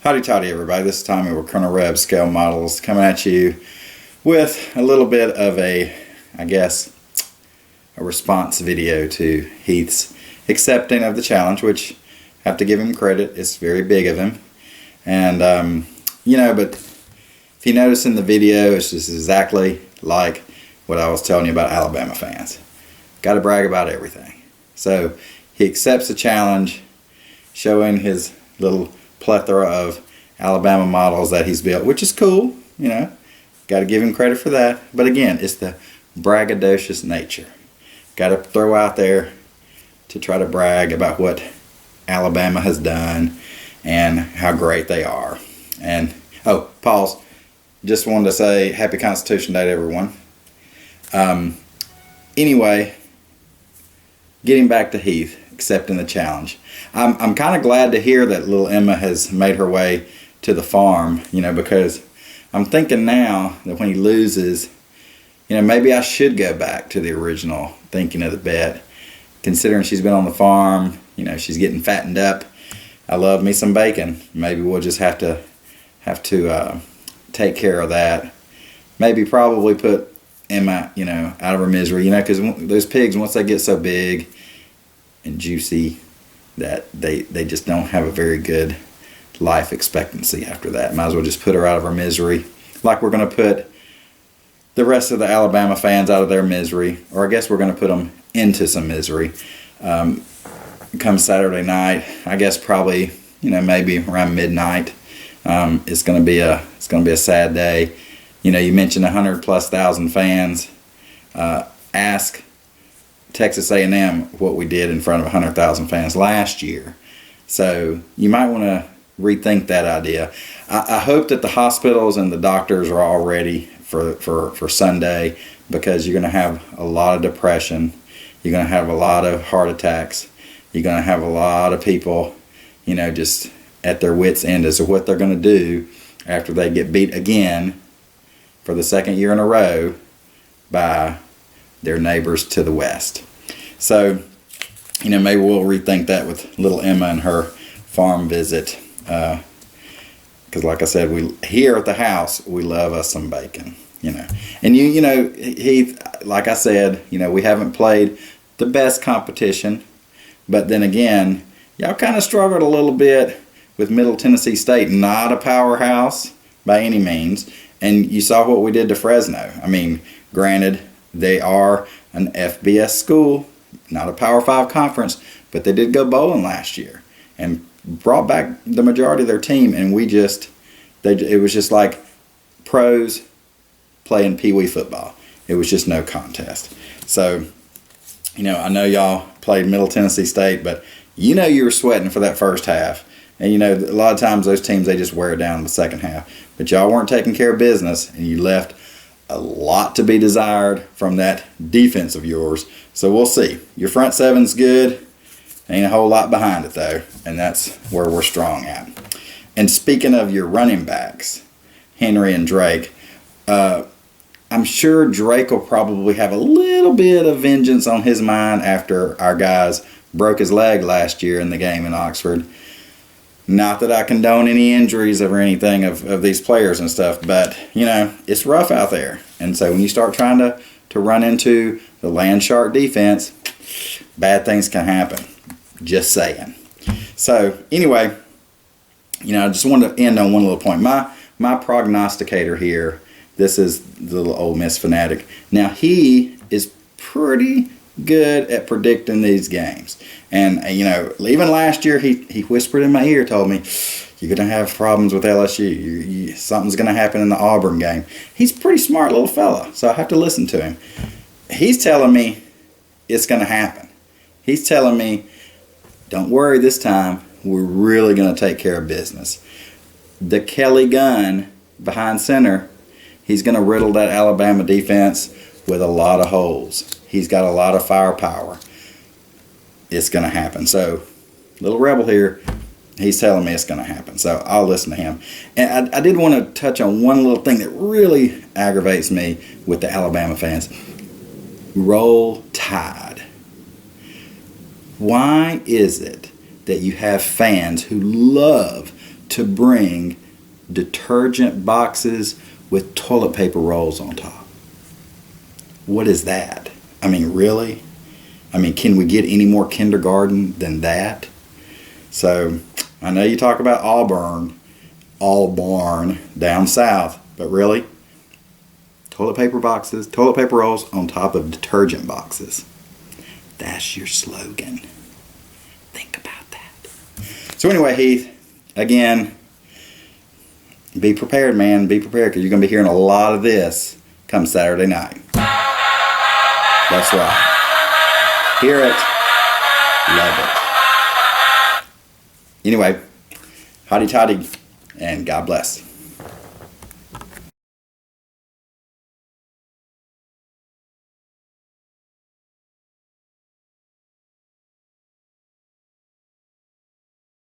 Howdy toddy everybody, this is Tommy with Colonel Reb Scale Models coming at you with a little bit of a response video to Heath's accepting of the challenge, which I have to give him credit, it's very big of him. And but if you notice in the video, it's just exactly like what I was telling you about Alabama fans. Got to brag about everything. So he accepts the challenge, showing his little plethora of Alabama models that he's built, which is cool, got to give him credit for that. But again, it's the braggadocious nature. Got to throw out there to try to brag about what Alabama has done and how great they are. And pause, just wanted to say happy Constitution Day to everyone. Anyway, getting back to Heath accepting the challenge. I'm kind of glad to hear that little Emma has made her way to the farm, because I'm thinking now that when he loses, maybe I should go back to the original thinking of the bet, considering she's been on the farm, she's getting fattened up. I love me some bacon. Maybe we'll just have to take care of that. Maybe probably put Emma, out of her misery, because those pigs, once they get so big and juicy, that they just don't have a very good life expectancy after that. Might as well just put her out of her misery, like we're going to put the rest of the Alabama fans out of their misery, or I guess we're going to put them into some misery. Come Saturday night, I guess probably maybe around midnight. It's going to be a sad day. You mentioned 100,000+ fans. Ask Texas A&M what we did in front of 100,000 fans last year. So you might want to rethink that idea. I hope that the hospitals and the doctors are all ready for Sunday, because you're going to have a lot of depression. You're going to have a lot of heart attacks. You're going to have a lot of people, just at their wits' end as to what they're going to do after they get beat again for the second year in a row by their neighbors to the west. So, maybe we'll rethink that with little Emma and her farm visit. Because like I said, we here at the house, we love us some bacon, And Heath, like I said, we haven't played the best competition. But then again, y'all kind of struggled a little bit with Middle Tennessee State, not a powerhouse by any means. And you saw what we did to Fresno. I mean, granted, they are an FBS school, not a Power 5 conference, but they did go bowling last year and brought back the majority of their team. And it was just like pros playing Pee Wee football. It was just no contest. So, I know y'all played Middle Tennessee State, but you were sweating for that first half. And a lot of times those teams, they just wear down in the second half. But y'all weren't taking care of business, and you left a lot to be desired from that defense of yours. So we'll see. Your front seven's good. Ain't a whole lot behind it, though. And that's where we're strong at. And speaking of your running backs, Henry and Drake, I'm sure Drake will probably have a little bit of vengeance on his mind after our guys broke his leg last year in the game in Oxford. Not that I condone any injuries or anything of these players and stuff, but, it's rough out there. And so when you start trying to run into the LandShark defense, bad things can happen. Just saying. So, anyway, I just wanted to end on one little point. My prognosticator here, this is the little Ole Miss fanatic. Now, he is pretty good at predicting these games. And, even last year, he whispered in my ear, told me, you're going to have problems with LSU. Something's going to happen in the Auburn game. He's a pretty smart little fella, so I have to listen to him. He's telling me it's going to happen. He's telling me, don't worry this time. We're really going to take care of business. The Kelly gun behind center, he's going to riddle that Alabama defense with a lot of holes. He's got a lot of firepower. It's going to happen. So, little rebel here, he's telling me it's going to happen. So, I'll listen to him. And I did want to touch on one little thing that really aggravates me with the Alabama fans. Roll Tide. Why is it that you have fans who love to bring detergent boxes with toilet paper rolls on top. What is that? I mean, really? I mean, can we get any more kindergarten than that? So, I know you talk about Auburn down south, but really? Toilet paper boxes, toilet paper rolls on top of detergent boxes. That's your slogan. Think about that. So anyway, Heath, again, be prepared, man. Be prepared, because you're going to be hearing a lot of this come Saturday night. That's right. Hear it. Love it. Anyway, hotty toddy, and God bless.